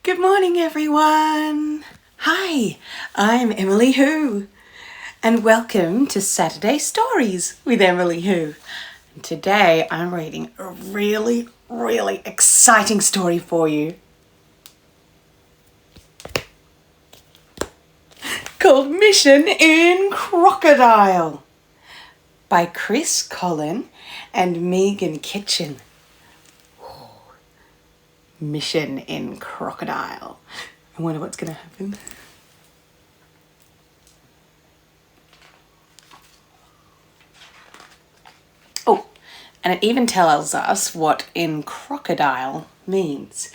Good morning, everyone. Hi, I'm Emily Who, and welcome to Saturday Stories with Emily Who. And today I'm reading a really exciting story for you called Mission Incrocible by Chris, Collin and Megan Kitchen. Mission Incrocible. I wonder what's going to happen. Oh, and it even tells us what incrocodile means.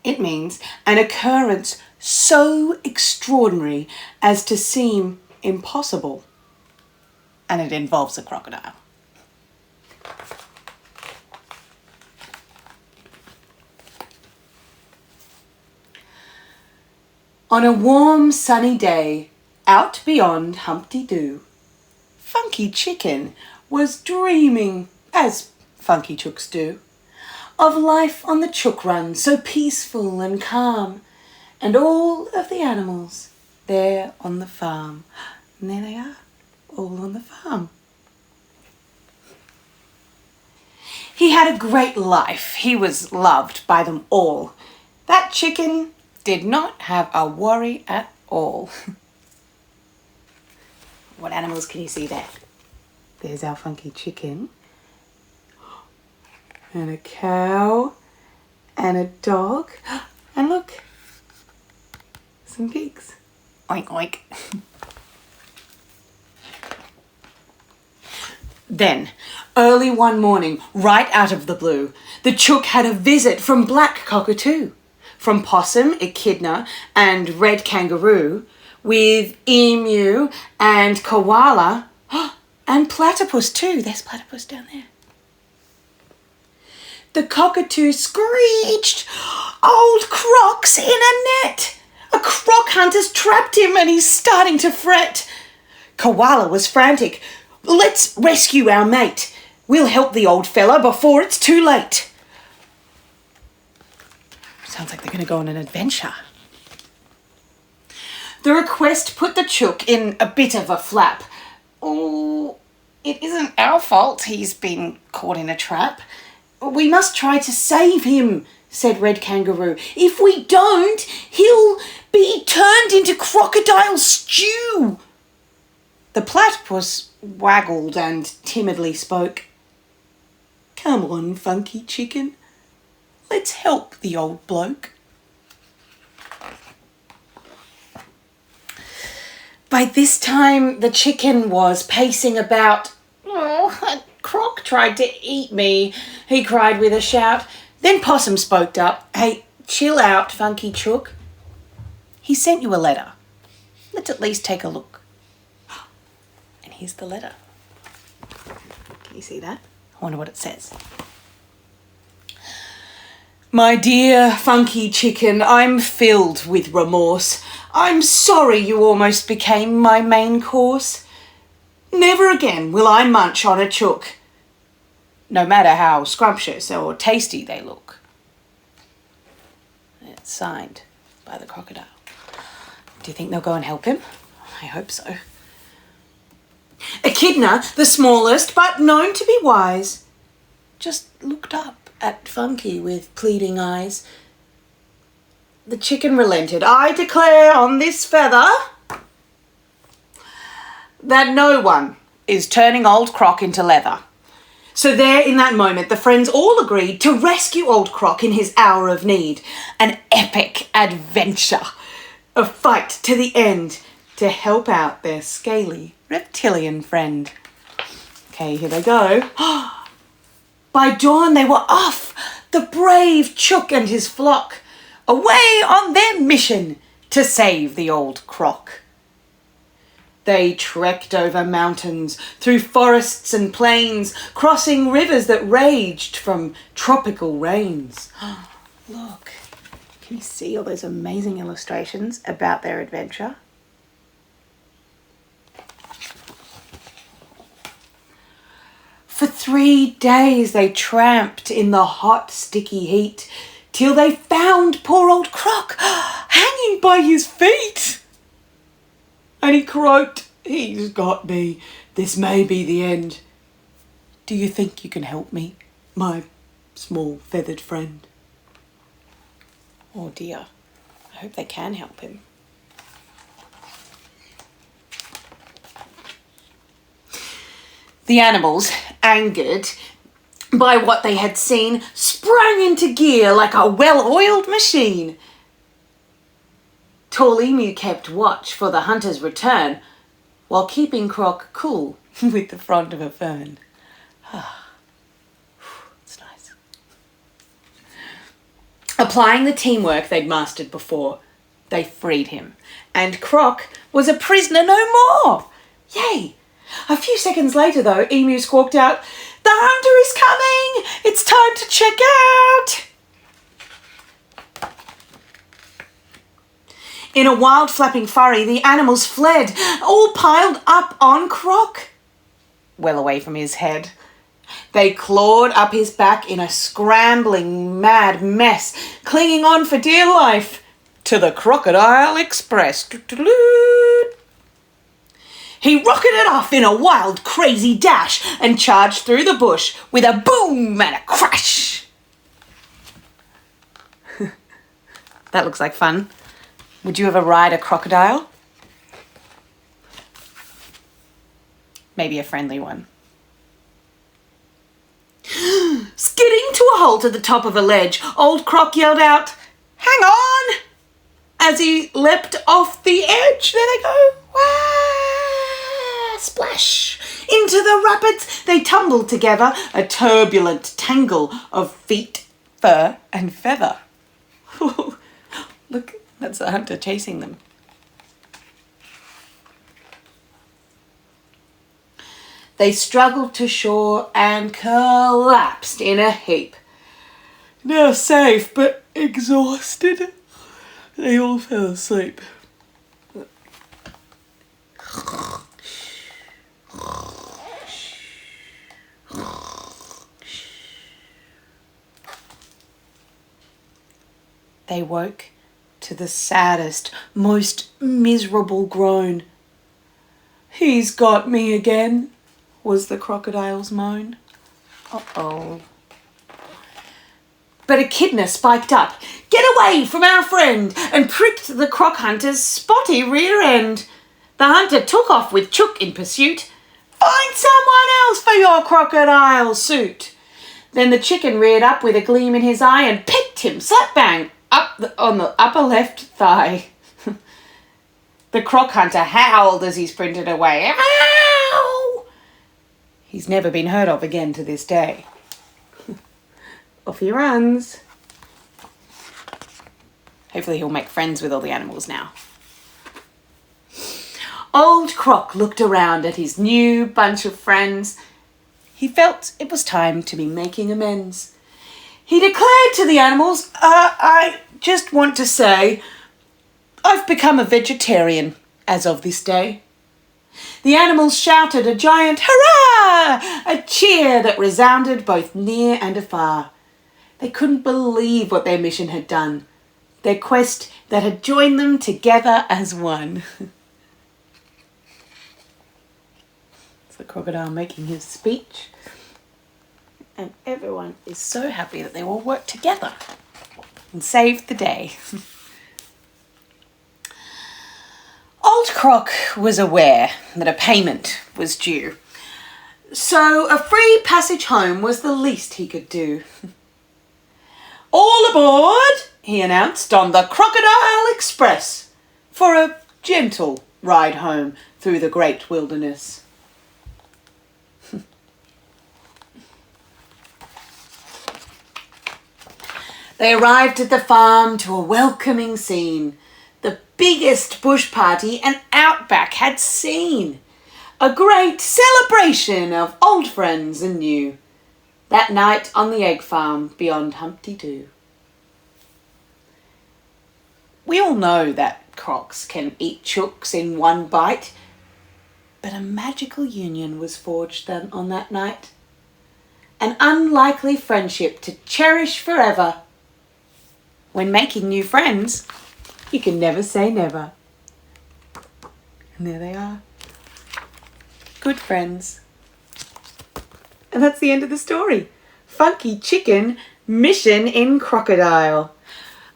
It means an occurrence so extraordinary as to seem impossible. And it involves a crocodile. On a warm, sunny day, out beyond Humpty Doo, Funky Chicken was dreaming, as funky chooks do, of life on the chook run, so peaceful and calm, and all of the animals there on the farm. And there they are, all on the farm. He had a great life. He was loved by them all. That chicken did not have a worry at all. What animals can you see there? There's our funky chicken. And a cow. And a dog. And look, some pigs. Oink, oink. Then, early one morning, right out of the blue, the chook had a visit from Black Cockatoo, from Possum, Echidna, and Red Kangaroo, with Emu and Koala, and Platypus too. There's Platypus down there. The cockatoo screeched, "Old Croc's in a net! A croc hunter's trapped him and he's starting to fret." Koala was frantic. "Let's rescue our mate. We'll help the old fella before it's too late." Sounds like they're going to go on an adventure. The request put the chook in a bit of a flap. "Oh, it isn't our fault he's been caught in a trap. We must try to save him," said Red Kangaroo. "If we don't, he'll be turned into crocodile stew." The platypus waggled and timidly spoke. "Come on, Funky Chicken. Let's help the old bloke." By this time, the chicken was pacing about. "Oh, a croc tried to eat me," he cried with a shout. Then Possum spoke up. "Hey, chill out, Funky Chook. He sent you a letter. Let's at least take a look." And here's the letter. Can you see that? I wonder what it says. "My dear Funky Chicken, I'm filled with remorse. I'm sorry you almost became my main course. Never again will I munch on a chook, no matter how scrumptious or tasty they look." It's signed by the crocodile. Do you think they'll go and help him? I hope so. Echidna, the smallest but known to be wise, just looked up at Funky with pleading eyes. The chicken relented. "I declare on this feather that no one is turning old Croc into leather." So there in that moment, the friends all agreed to rescue old Croc in his hour of need. An epic adventure. A fight to the end to help out their scaly reptilian friend. Okay, here they go. By dawn they were off, the brave chook and his flock, away on their mission to save the old Croc. They trekked over mountains, through forests and plains, crossing rivers that raged from tropical rains. Look, can you see all those amazing illustrations about their adventure? For 3 days they tramped in the hot, sticky heat, till they found poor old Croc hanging by his feet. And he croaked, "He's got me. This may be the end. Do you think you can help me, my small feathered friend?" Oh dear, I hope they can help him. The animals, angered by what they had seen, sprang into gear like a well-oiled machine. Tall Emu kept watch for the hunter's return while keeping Croc cool with the frond of a fern. It's nice. Applying the teamwork they'd mastered before, they freed him, and Croc was a prisoner no more. Yay! A few seconds later, though, Emu squawked out, "The hunter is coming! It's time to check out!" In a wild flapping flurry, the animals fled, all piled up on Croc, well away from his head. They clawed up his back in a scrambling, mad mess, clinging on for dear life to the Crocodile Express. He rocketed off in a wild, crazy dash and charged through the bush with a boom and a crash. That looks like fun. Would you ever ride a crocodile? Maybe a friendly one. Skidding to a halt at the top of a ledge, old Croc yelled out, "Hang on!" as he leapt off the edge. There they go. Wah! Splash! Into the rapids they tumbled together, a turbulent tangle of feet, fur and feather. Look, that's the hunter chasing them. They struggled to shore and collapsed in a heap. Now safe but exhausted, they all fell asleep. They woke to the saddest, most miserable groan. "He's got me again," was the crocodile's moan. Uh-oh. But Echidna spiked up. "Get away from our friend," and pricked the croc hunter's spotty rear end. The hunter took off with Chook in pursuit. "Find someone else for your crocodile suit." Then the chicken reared up with a gleam in his eye and picked him slap bang on the upper left thigh. The croc hunter howled as he sprinted away. Ow! He's never been heard of again to this day. Off he runs. Hopefully he'll make friends with all the animals now. Old Croc looked around at his new bunch of friends. He felt it was time to be making amends. He declared to the animals, "I just want to say, I've become a vegetarian as of this day." The animals shouted a giant hurrah, a cheer that resounded both near and afar. They couldn't believe what their mission had done, their quest that had joined them together as one. It's the crocodile making his speech. And everyone is so happy that they all worked together and saved the day. Old Croc was aware that a payment was due, so a free passage home was the least he could do. "All aboard," he announced, "on the Crocodile Express for a gentle ride home through the great wilderness." They arrived at the farm to a welcoming scene, the biggest bush party an outback had seen. A great celebration of old friends and new, that night on the egg farm beyond Humpty Doo. We all know that crocs can eat chooks in one bite, but a magical union was forged on that night. An unlikely friendship to cherish forever. when making new friends, you can never say never. And there they are. Good friends. And that's the end of the story. Funky Chicken, Mission Incrocibile.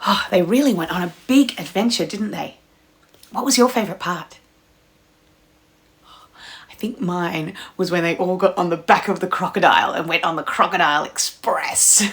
Oh, they really went on a big adventure, didn't they? What was your favourite part? I think mine was when they all got on the back of the crocodile and went on the Crocodile Express.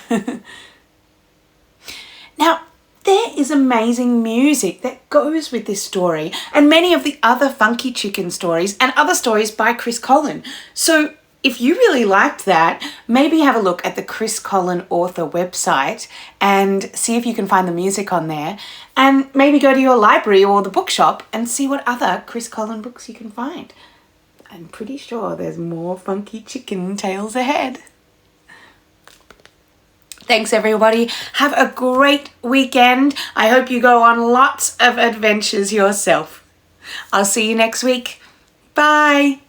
Now, there is amazing music that goes with this story and many of the other Funky Chicken stories and other stories by Chris Collin. So if you really liked that, maybe have a look at the Chris Collin author website and see if you can find the music on there, and maybe go to your library or the bookshop and see what other Chris Collin books you can find. I'm pretty sure there's more Funky Chicken tales ahead. Thanks everybody. Have a great weekend. I hope you go on lots of adventures yourself. I'll see you next week. Bye.